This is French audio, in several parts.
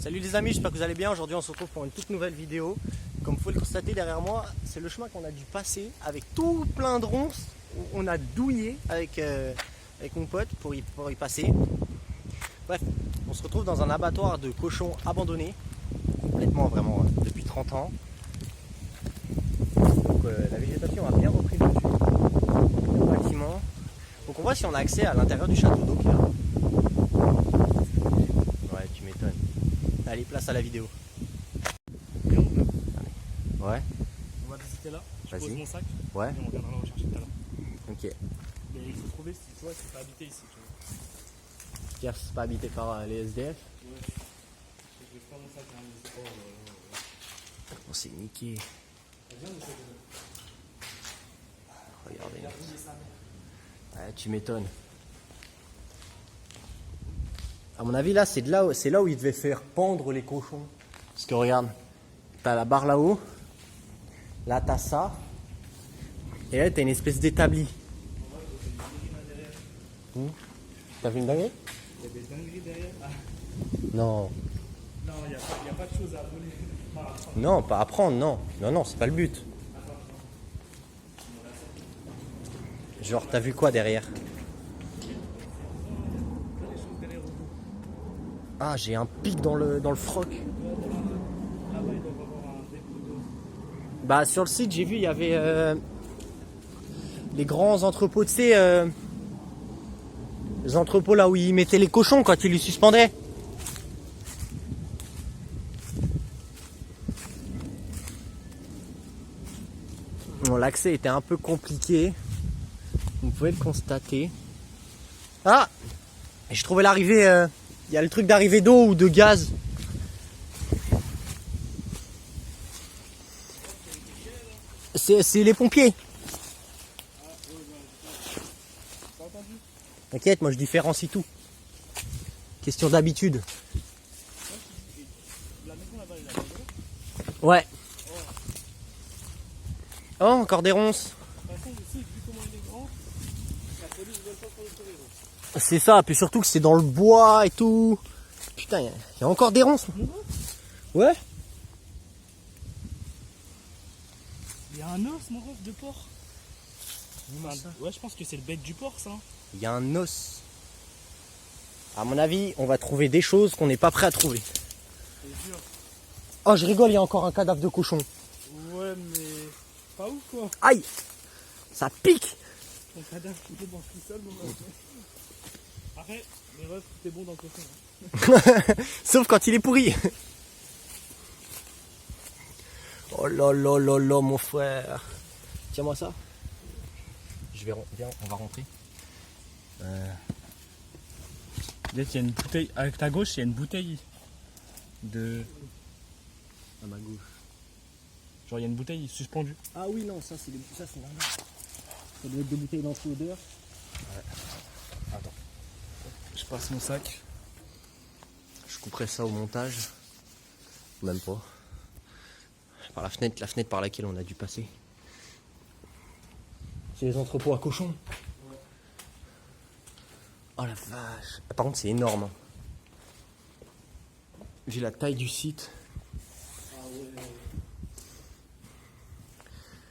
Salut les amis, j'espère que vous allez bien. Aujourd'hui on se retrouve pour une toute nouvelle vidéo. Comme vous pouvez le constater derrière moi, c'est le chemin qu'on a dû passer avec tout plein de ronces. On a douillé avec mon pote pour y passer. Bref, on se retrouve dans un abattoir de cochons abandonné, complètement vraiment depuis 30 ans. Donc la végétation a bien repris le dessus. Le bâtiment. Donc on voit si on a accès à l'intérieur du château d'eau qui est là. Ouais, tu m'étonnes. Allez, place à la vidéo. Ouais. On va visiter là. Je pose Vas-y. mon sac. Ouais. Et on viendra le rechercher tout à l'heure. Ok. Mais il faut trouver si tu vois, c'est pas habité ici. Tu vois. Car c'est pas habité par les SDF. Ouais. Je vais faire mon sac. On s'est niqué. Regardez. Ouais, tu m'étonnes. À mon avis, là, c'est là où il devait faire pendre les cochons. Parce que regarde, t'as la barre là-haut. Là, t'as ça. Et là, t'as une espèce d'établi. T'as vu une dinguerie? Il y a des dingueries derrière. Ah. Non. Non, il n'y a pas de choses à voler. Non, pas à prendre, non. Non, c'est pas le but. Genre, t'as vu quoi derrière? Ah, j'ai un pic dans le froc. Là-bas, ils doivent avoir un dépôt d'eau. Bah, sur le site, j'ai vu, il y avait les grands entrepôts, tu sais, les entrepôts là où ils mettaient les cochons quand ils les suspendaient. Bon, l'accès était un peu compliqué. Vous pouvez le constater. Ah! Et je trouvais l'arrivée. Il y a le truc d'arrivée d'eau ou de gaz. C'est les pompiers. T'inquiète, moi je différencie tout. Question d'habitude. La maison là-bas, elle est là-bas. Ouais. Oh, encore des ronces. De toute façon, je sais, vu comment il est grand, la police ne veut pas pour le courir. C'est ça, puis surtout que c'est dans le bois et tout. Putain, il y a encore des ronces. Ouais. Il y a un os, mon ref, de porc. Ouais, je pense que c'est le bec du porc, ça. Il y a un os. À mon avis, on va trouver des choses qu'on n'est pas prêt à trouver. C'est dur. Oh, je rigole, il y a encore un cadavre de cochon. Ouais, mais pas ouf, quoi. Aïe! Ça pique! Ton cadavre qui est dans tout seul, mon ref. Arrête, mais ref, tout est bon dans le cochon. Hein. Sauf quand il est pourri. Oh là là là là, mon frère. Tiens-moi ça. Viens, on va rentrer. Peut-être il y a une bouteille. Avec ta gauche, il y a une bouteille de. À ma gauche. Genre, il y a une bouteille suspendue. Ah oui, non, ça c'est normal. Ça doit être des bouteilles d'anti-odeur. Attends. Je passe mon sac. Je couperai ça au montage. Même pas. Par la fenêtre par laquelle on a dû passer. C'est les entrepôts à cochons. Oh la vache. Par contre, c'est énorme. Vu la taille du site.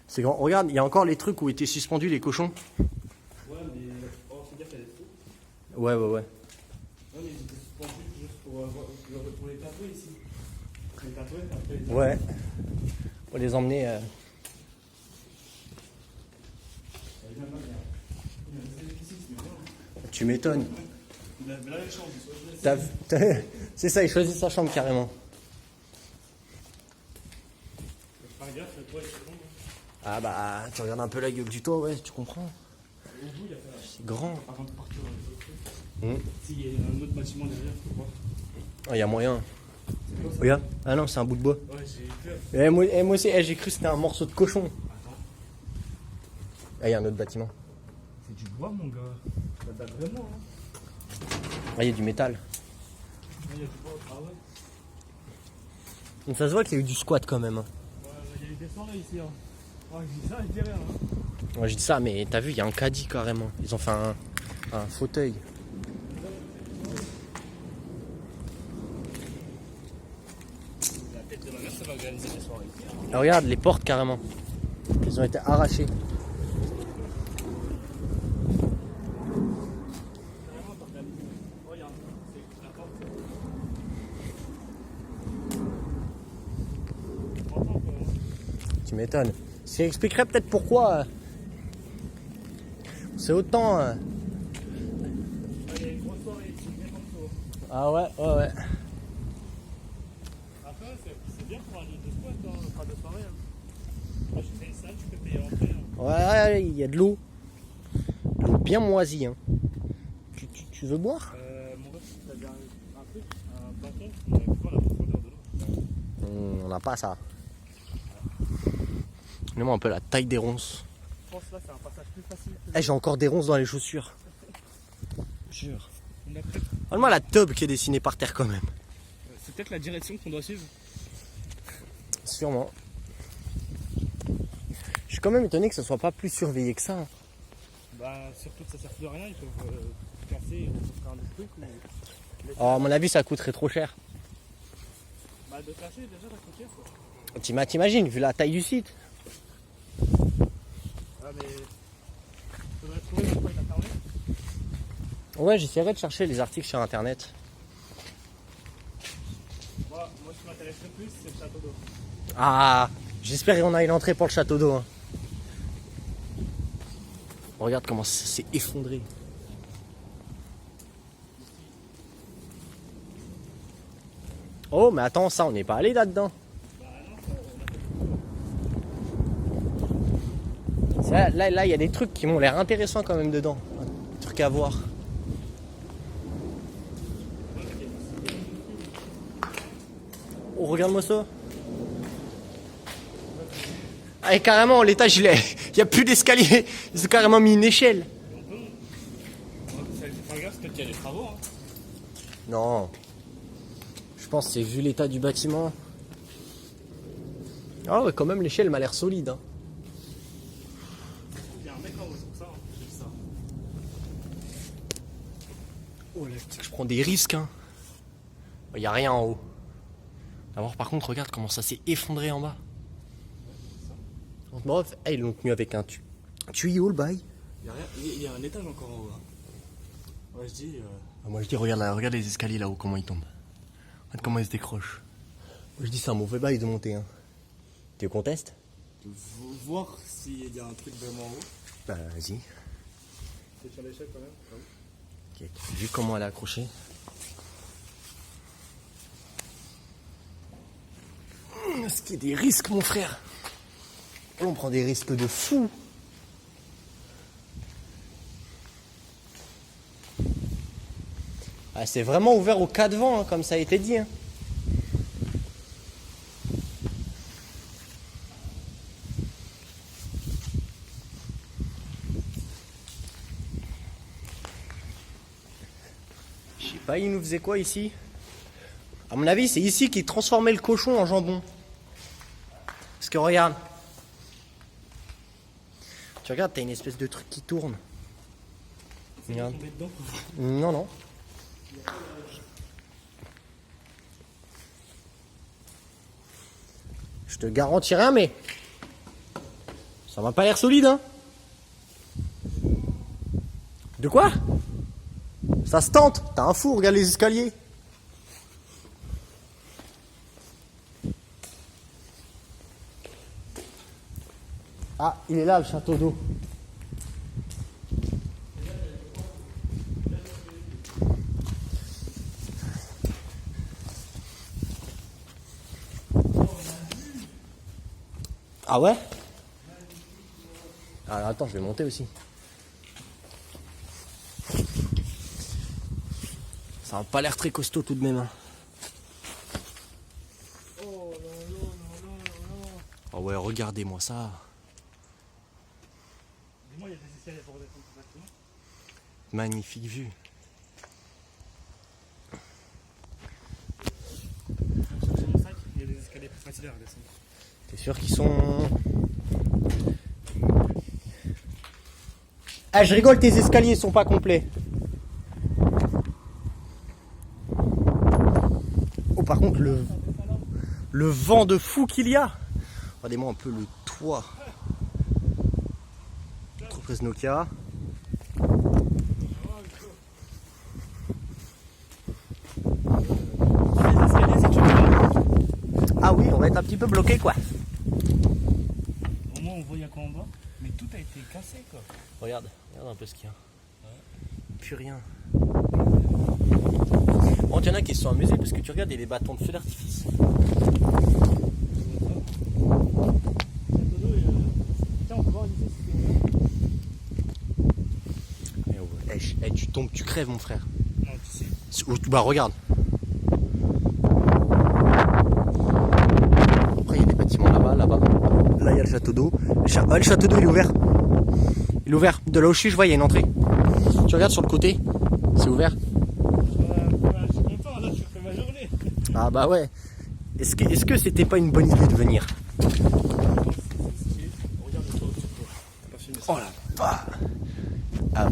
C'est grand. Regarde, il y a encore les trucs où étaient suspendus les cochons. Ouais, mais. Oh, c'est dire qu'il y a des trous. Ouais. Ouais, mais ils étaient suspendus juste pour les tatouer ici. Les tatouer, après les tatouer. Ouais. On les emmener. Tu m'étonnes. Il avait là les chambres. C'est ça, il choisit sa chambre carrément. Faire gaffe, toi, il est long. Ah bah, tu regardes un peu la gueule du toit, ouais, tu comprends. Au bout, il y a pas. C'est grand. Avant de partir, Mmh. s'il y a un autre bâtiment derrière, faut voir. Il y a moyen. C'est quoi ça? Regarde. Ah non, c'est un bout de bois. Ouais, j'ai peur. Moi aussi, j'ai cru que c'était un morceau de cochon. Attends. Ah, il y a un autre bâtiment. C'est du bois, mon gars. Ça date vraiment, hein. Ah, il y a du métal. Il y a du bois. Ah ouais? Donc ça se voit qu'il y a eu du squat quand même. Ouais, il y a eu des soirées ici, hein. Oh, je dis ça, je dis rien, hein. Moi je dis ça, mais t'as vu, il y a un caddie carrément. Ils ont fait un fauteuil. ça va organiser des soirées. Et regarde les portes carrément. Elles ont été arrachées. Tu m'étonnes. Ce qui expliquerait peut-être pourquoi c'est autant. Allez, grosse soirée, c'est bien comme ça. Ah ouais. Après, c'est bien pour un lieu de spot, hein, pas de soirée. Hein. Moi, je fais ça, tu peux payer l'entrée. Hein. Ouais, il y a de l'eau. De l'eau bien moisie. Hein. Tu veux boire? Mon ref, t'avais un truc, un bâton, on avait pas la profondeur de l'eau. On n'a pas ça. Donne-moi un peu la taille des ronces. Je pense que là, c'est un passage plus facile. J'ai encore des ronces dans les chaussures. Jure. On a peut-être- Regarde-moi la tub qui est dessinée par terre quand même. C'est peut-être la direction qu'on doit suivre. Sûrement. Je suis quand même étonné que ce soit pas plus surveillé que ça. Hein. Bah, surtout que ça sert plus à rien, ils peuvent casser et faire un autre truc. Ou... Oh, à mon avis, ça coûterait trop cher. Bah, de cacher, déjà, ça coûte cher, quoi. T'imagines, vu la taille du site. Ah, mais. Faudrait trouver pourquoi il a fermé. Ouais, j'essaierai de chercher les articles sur internet. Moi, ce qui m'intéresse le plus, c'est le château d'eau. Ah, j'espère qu'on a une entrée pour le château d'eau. Hein. Regarde comment ça s'est effondré. Oh, mais attends, ça, on n'est pas allé là-dedans. Là, il y a des trucs qui m'ont l'air intéressants quand même dedans. Un truc à voir. Oh, regarde-moi ça. Ah, et carrément, l'étage, il n'y a plus d'escalier. Ils ont carrément mis une échelle. Fais gaffe, peut-être qu'il y a des travaux. Hein. Non. Je pense que c'est vu l'état du bâtiment. Ah ouais, quand même, l'échelle m'a l'air solide. Hein. Il y a un mec en haut, c'est pour ça. Hein. J'ai vu ça. Oh là, je prends des risques. Hein. Il n'y a rien en haut. D'abord, par contre, regarde comment ça s'est effondré en bas. Bref, ils l'ont tenu avec un tuyau, le bail. Il y a un étage encore en haut. Hein. Ouais, je dis. Moi, je dis, regarde les escaliers là-haut, comment ils tombent. Regarde comment ils se décrochent. Moi, je dis, c'est un mauvais bail de monter. Hein. Tu contestes? Voir s'il y a un truc vraiment en haut. Bah, vas-y. C'est sur l'échelle quand même. Ok, vu comment elle est accrochée. Ce qui est des risques, mon frère. On prend des risques de fou. Ah, c'est vraiment ouvert au cas de vent, hein, comme ça a été dit. Hein. Je sais pas, il nous faisait quoi ici? À mon avis, c'est ici qu'ils transformaient le cochon en jambon. Parce que regarde. Tu regardes, t'as une espèce de truc qui tourne. Regarde. Non, non. Je te garantis rien, mais ça m'a pas l'air solide, hein. De quoi? Ça se tente. T'as un fou, regarde les escaliers. Ah, il est là, le château d'eau. Ah ouais? Alors attends, je vais monter aussi. Ça n'a pas l'air très costaud tout de même. Hein. Oh ouais, regardez-moi ça. Dis-moi, il y a des escaliers pour descendre tout bâtiment. Magnifique vue. Chercher mon sac, il y a des escaliers plus faciles à redescendre. T'es sûr qu'ils sont... Ah, je rigole, tes escaliers sont pas complets. Oh, par contre, le vent de fou qu'il y a. Regardez-moi un peu le toit. Entreprise Nokia. Ah oui, on va être un petit peu bloqué quoi. Au moins on voit quoi en bas, mais tout a été cassé quoi. Regarde un peu ce qu'il y a. Plus rien. Bon, il y en a qui se sont amusés parce que tu regardes, il y a des bâtons de feu d'artifice. Tiens, on peut voir ici. Tu tombes, tu crèves mon frère. Non, tu sais. Bah regarde. Après il y a des bâtiments là-bas. Là il y a le château d'eau. Le château d'eau il est ouvert. Il est ouvert. De là où je suis, je vois il y a une entrée. Tu regardes sur le côté, c'est ouvert. Je suis content, là je fais ma journée. Ah bah ouais. Est-ce que c'était pas une bonne idée de venir? Oh la bah. Ah.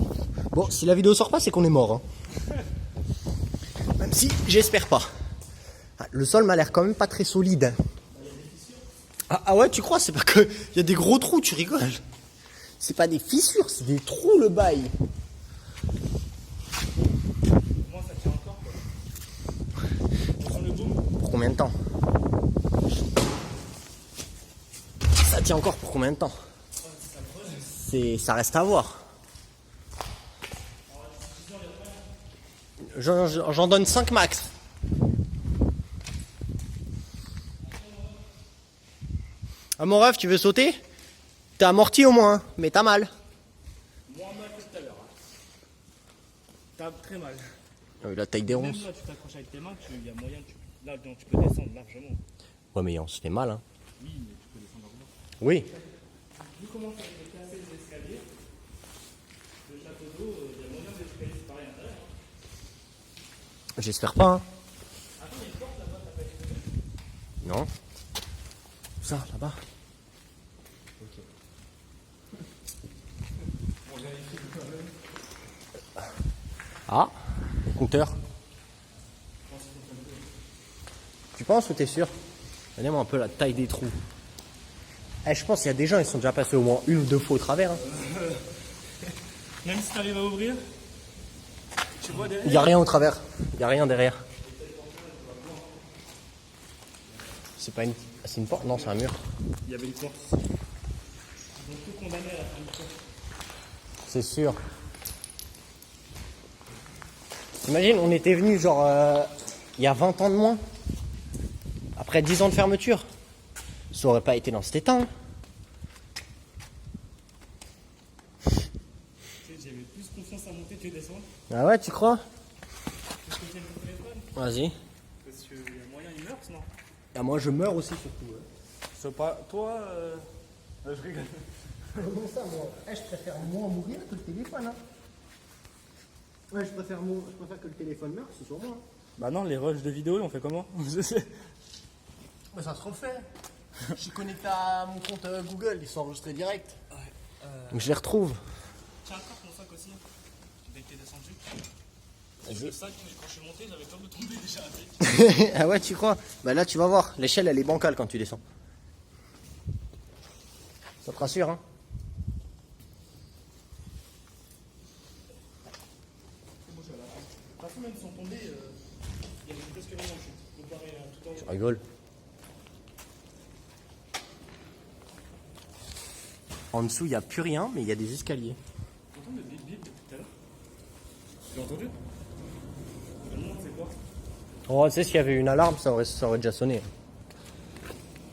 Bon, si la vidéo sort pas, c'est qu'on est mort. Hein. Même si j'espère pas. Ah, le sol m'a l'air quand même pas très solide. Ah ouais, tu crois? C'est pas que. Il y a des gros trous, tu rigoles. C'est pas des fissures, c'est des trous le bail. Moi ça tient encore quoi. On sent le boom. Pour combien de temps? Ça tient encore pour combien de temps? Ça reste à voir. J'en donne 5 max. Ah mon ref, tu veux sauter? T'es amorti au moins, hein, mais t'as mal. Moins mal que tout à l'heure. T'as très mal. Ah oui, la taille des Même ronces. là tu t'accroches avec tes mains, il y a moyen là donc, tu peux descendre largement. Ouais mais on se fait mal hein. Oui, mais tu peux descendre largement. Oui. Vu comment ça a été cassé les escaliers, le château d'eau, il y a moyen d'escalier séparés à l'intérieur. J'espère pas hein. Attends, il y a une porte là-bas, t'as pas été. Non. Ça, là-bas. Ah, le compteur. Tu penses ou t'es sûr? Regardez-moi un peu la taille des trous. Eh, je pense qu'il y a des gens, ils sont déjà passés au moins 1 ou 2 fois au travers. Hein. Même si t'arrives à ouvrir, tu vois derrière. Il n'y a rien au travers. Il n'y a rien derrière. C'est pas une... C'est une porte? Non, c'est un mur. Il y avait une porte. Ils ont tout condamné à la fin du temps. C'est sûr. T'imagines, on était venu genre il y a 20 ans de moins. Après 10 ans de fermeture. Ça aurait pas été dans cet état. Hein. Tu sais, j'avais plus confiance à monter que descendre. Ah ouais, tu crois? Parce que j'ai mon téléphone. Vas-y. Parce qu'il y a moyen, il meurt sinon. Ah, moi je meurs aussi surtout. C'est pas. Toi, je rigole. Comment ça, moi? Je préfère moins mourir que le téléphone. Hein. Ouais, je préfère que le téléphone meure, c'est sur moi. Hein. Bah non, les rushs de vidéo, on fait comment? Je sais. Bah, ça se refait. Je suis connecté à mon compte Google, ils sont enregistrés direct. Ouais. Donc je les retrouve. Tiens, encore mon sac aussi. Dès que t'es descendu. Le sac, quand je suis monté, j'avais peur de tomber déjà avec. Ah ouais, tu crois? Bah là, tu vas voir. L'échelle, elle est bancale quand tu descends. Ça te rassure, hein? C'est beau, je suis à la fin. De toute façon, même sans tomber, il y avait presque rien en chute. Comparé à tout en haut. Tu rigoles. En dessous, il n'y a plus rien, mais il y a des escaliers. Tu entends le bip bip depuis tout à l'heure? Tu l'as entendu? Je me demande c'est quoi? Oh, tu sais, s'il y avait une alarme, ça aurait déjà sonné.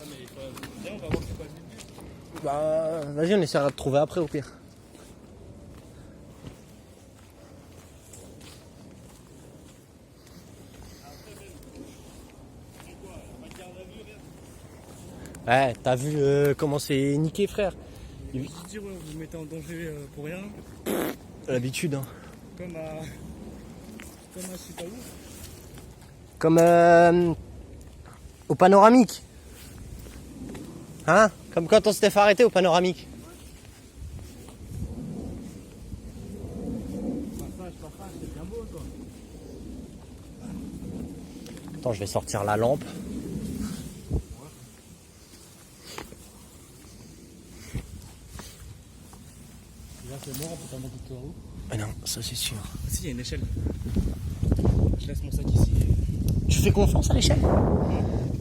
Ah, mais viens, on va voir c'est quoi le bip bip. Bah, vas-y, on essaiera de trouver après au pire. Ouais, t'as vu comment c'est niqué, frère? Je veux dire, ouais, vous vous mettez en danger pour rien. L'habitude, hein. Comme à je sais pas où. Comme au panoramique. Hein? Comme quand on s'était fait arrêter au panoramique. Passage, c'est bien beau toi. Attends, je vais sortir la lampe. C'est mort, on peut pas monter tout en haut. Ah non, ça c'est sûr. Ah, si, il y a une échelle. Je laisse mon sac ici. Tu fais confiance à l'échelle?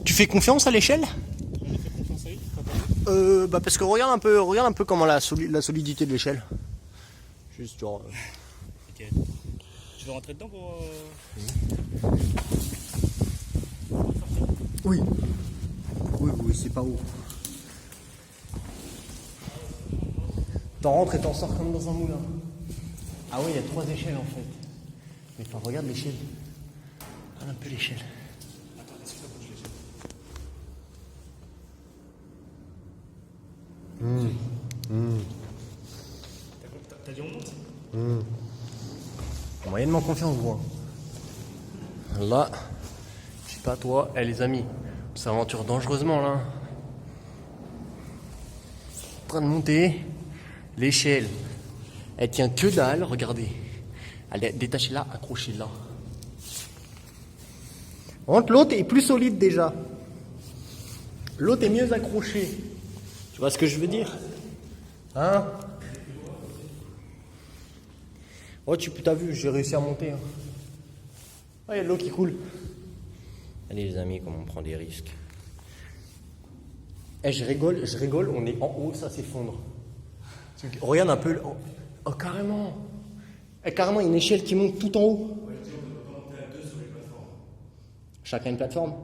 Tu fais confiance à l'échelle? On lui fait confiance à lui. Bah parce que regarde un peu comment la solidité de l'échelle. Juste genre. Ok. Tu veux rentrer dedans pour. Oui. Oui, c'est pas haut. T'en rentres et t'en sors comme dans un moulin. Ah oui, il y a 3 échelles en fait. Mais enfin, regarde l'échelle. Regarde un peu l'échelle. Attends, est-ce que ça bouge l'échelle? T'as dit on monte? Moyennement confiance, moi. Là, je sais pas toi, les amis, on s'aventure dangereusement là. En train de monter l'échelle. Elle tient que dalle, regardez. Elle est détachée là, accrochée là. Entre l'autre est plus solide déjà. L'autre est mieux accroché. Tu vois ce que je veux dire? Hein? Oh, t'as vu, j'ai réussi à monter. Hein. Oh, il y a de l'eau qui coule. Allez les amis, comme on prend des risques. Eh, je rigole, on est en haut, ça s'effondre. Regarde un peu. Oh, carrément. Eh, carrément, il y a une échelle qui monte tout en haut. Ouais, je dis, on peut pas monter à 2 sur les plateformes. Chacun une plateforme.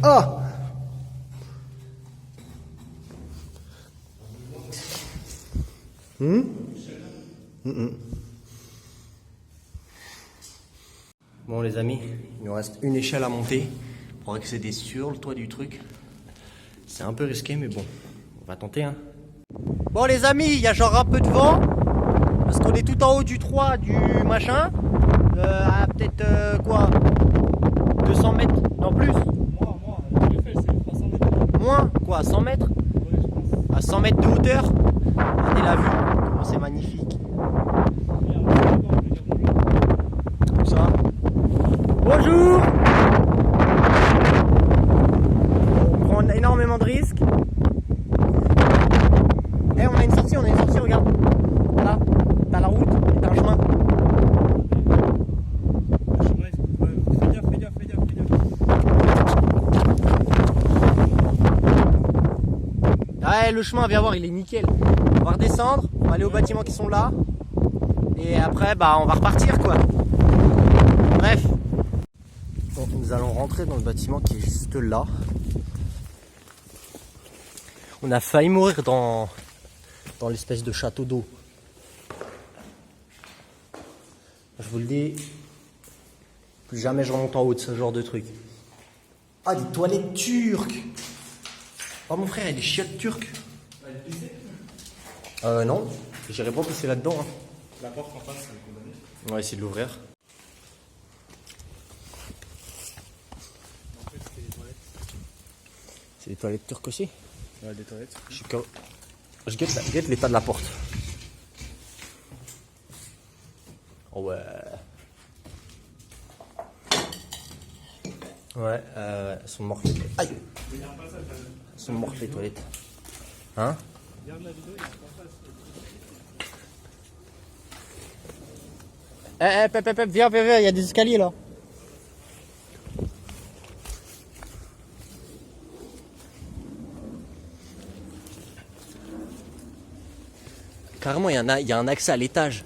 Ah! Bon les amis, il nous reste une échelle à monter pour accéder sur le toit du truc. C'est un peu risqué mais bon, on va tenter hein. Bon les amis, il y a genre un peu de vent parce qu'on est tout en haut du toit du machin. À peut-être quoi 200 mètres, non plus. Moi, le fait, c'est 300 mètres. Moins quoi, 100 mètres? Ouais, je pense. À 100 mètres de hauteur. Regardez la vue, comment c'est magnifique. Comme ça. Bonjour. On prend énormément de risques. Eh, on a une sortie, regarde. Là, t'as la route et t'as un chemin. Fais gaffe. Ouais, le chemin, viens voir, il est nickel. On va redescendre, on va aller aux bâtiments qui sont là. Et après, bah, on va repartir, quoi. Bref. Bon, nous allons rentrer dans le bâtiment qui est juste là. On a failli mourir dans l'espèce de château d'eau. Je vous le dis, plus jamais je remonte en haut de ce genre de truc. Ah, des toilettes turques. Oh mon frère, il y a des chiottes turques. Non, j'irai pas pisser là-dedans. Hein. La porte en face, c'est condamné. On va essayer de l'ouvrir. En fait, c'était les toilettes. C'est des toilettes turques aussi. Ouais, des toilettes. Je guette l'état de la porte. Oh ouais. Ouais, elles sont mortes les toilettes. Aïe! Elles sont mortes les toilettes. Hein? Regarde la vidéo, il y a un passage. Pep, viens, il y a des escaliers là. Carrément, il y a un accès à l'étage.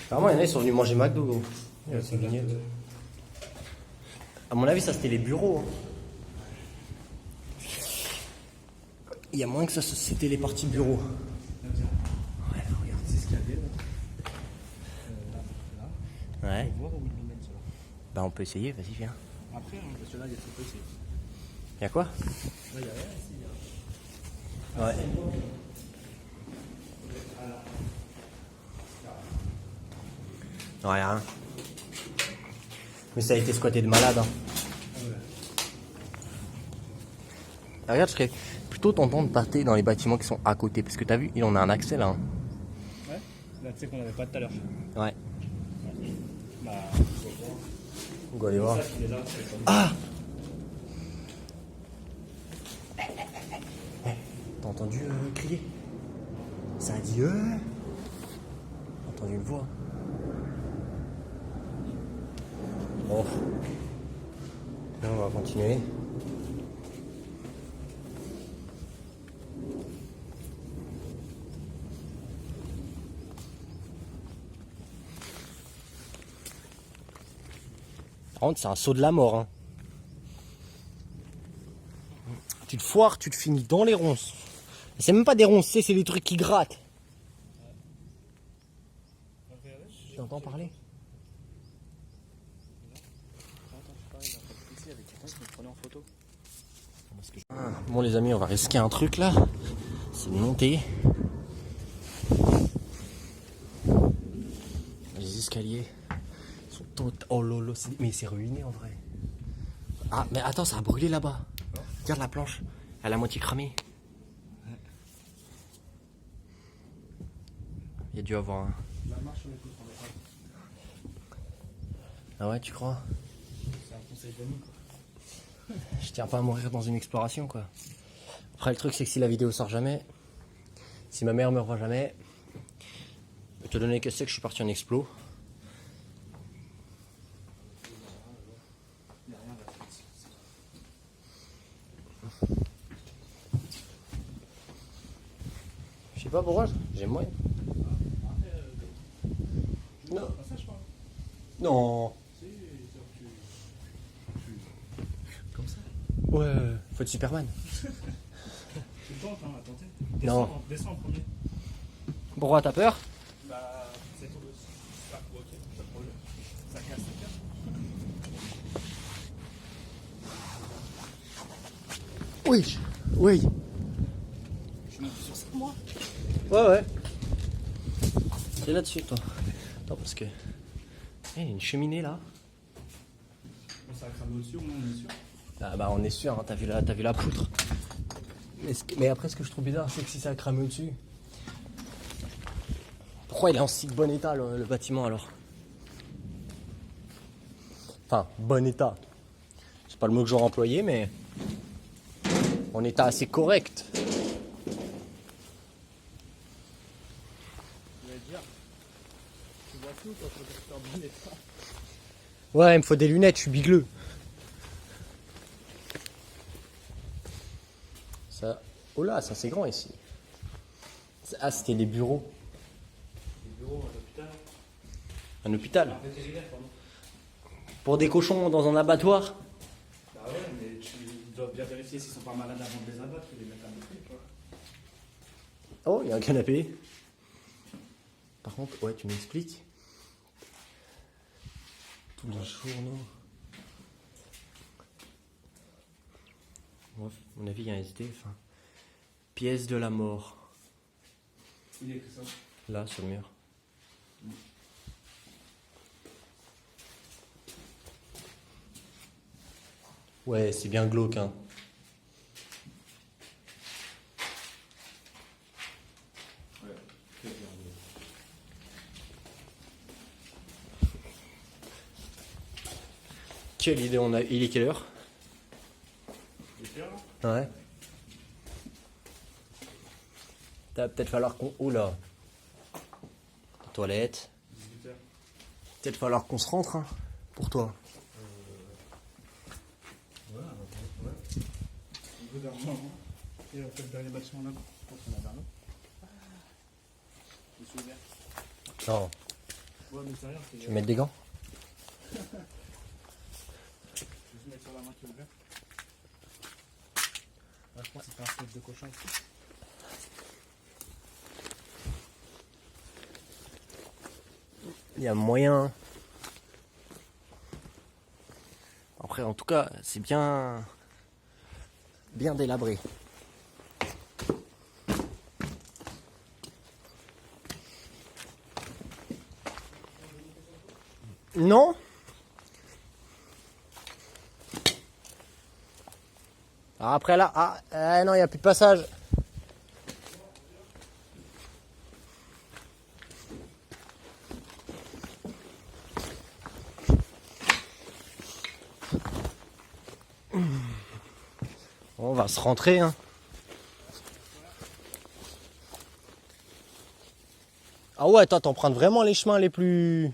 Carrément, il y en a, ils sont venus manger McDo, gros. Ouais, c'est gagné. À mon avis, ça c'était les bureaux. Hein. Il y a moins que ça, c'était les parties bureaux. Ouais, regarde. C'est ce qu'il y avait là. Ouais. On va voir où ils nous mènent, ça. Bah, on peut essayer, vas-y, viens. Après, hein, parce que là, il y a très peu ici. Y'a quoi? Là, il n'y a rien ici. Ouais. Non, y'a rien. Mais ça a été squatté de malade. Hein. Ah, regarde, plutôt tentant de passer dans les bâtiments qui sont à côté. Parce que t'as vu, il en a un accès là. Hein. Ouais. Là, tu sais qu'on avait pas tout à l'heure. Ouais. Bah, On va aller voir. ça, tu les as, c'est comme- Ah! T'as entendu crier? Ça a dit T'as entendu une voix? Bon. Là, on va continuer. Par contre, c'est un saut de la mort. Hein. Tu te foires, tu te finis dans les ronces. C'est même pas des ronces, c'est des trucs qui grattent. Tu entends parler? Bon les amis, on va risquer un truc là. C'est de monter. Les escaliers sont oh lolo, mais c'est ruiné en vrai. Ah mais attends, ça a brûlé là-bas. Regarde la planche, elle a moitié cramée. Il y a dû avoir un... Ah ouais, tu crois? C'est un conseil d'amis, quoi. Je tiens pas à mourir dans une exploration quoi. Après le truc c'est que si la vidéo sort jamais, si ma mère me revoit jamais, je vais te donner que c'est que je suis parti en explo. Je sais pas pourquoi, j'aime moyen. Non. Non. Comme ça. Ouais, faut être Superman. Tu tentes, hein, à tenter. Non. Descends en premier. Pourquoi t'as peur? Bah, c'est tout. Ah, ok, pas de problème. Ça casse, ça casse. Oui, oui. Je monte sur ça, moi. Ouais. C'est là-dessus toi. Attends parce que... Il y a une cheminée là. On s'est cramé au-dessus, au moins on est sûr. Ah bah on est sûr, hein, t'as vu la poutre. Mais après ce que je trouve bizarre c'est que si ça a cramé au-dessus. Pourquoi il est en si bon état le bâtiment alors? Enfin, bon état. C'est pas le mot que j'aurais employé mais... En état assez correct. Je vais dire, tu vois tout quand tu es en bon état. Ouais, il me faut des lunettes, je suis bigleux. Ça... Oh là, ça c'est grand ici. Ah, c'était les bureaux. Les bureaux à l'hôpital. Un hôpital. Un vétérinaire, pardon. Pour des cochons dans un abattoir. Bah ouais, mais tu dois bien vérifier s'ils sont pas malades avant de les abattre et les mettre à l'hôpital, tu vois. Oh, il y a un canapé. Par contre, ouais, tu m'expliques. Tous les journaux. Bref, à mon avis, il y a un SD. Enfin, pièce de la mort. Il est écrit ça. Là, sur le mur. Ouais, c'est bien glauque, hein. Ouais, très bien. Quelle idée on a. Il est quelle heure? Il est clair là? Ouais. T'as peut-être falloir qu'on... Oh là. Toilette. 18h. Peut-être falloir qu'on se rentre, hein, pour toi. Ouais. On veut d'argent. Et on fait le dernier bâtiment là. Je pense qu'on a vers là. Je suis ouvert. Non. Ouais, mais c'est rien. Tu veux mettre des gants? Je vais juste mettre sur la main qui est ouverte. Là, je pense que c'est un steak de cochon aussi. Il y a moyen. Après, en tout cas, c'est bien délabré. Non? Alors après là, non, il n'y a plus de passage. On va se rentrer, hein. Ah ouais, toi t'empruntes vraiment les chemins les plus...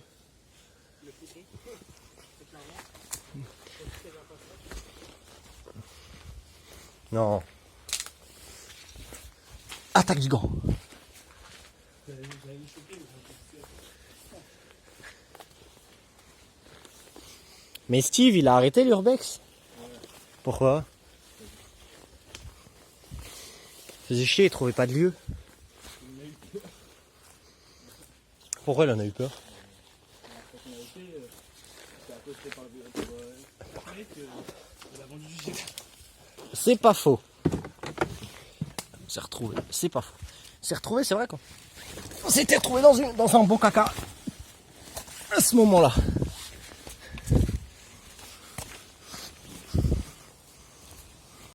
Non. Attaque du gant. Mais Steve, il a arrêté l'urbex. Pourquoi? Il faisait chier, il trouvait pas de lieu. Pourquoi il en a eu peur? C'est pas faux. On s'est retrouvé, c'est pas faux. On s'est retrouvé, c'est vrai qu'on s'était retrouvé dans un beau caca à ce moment-là.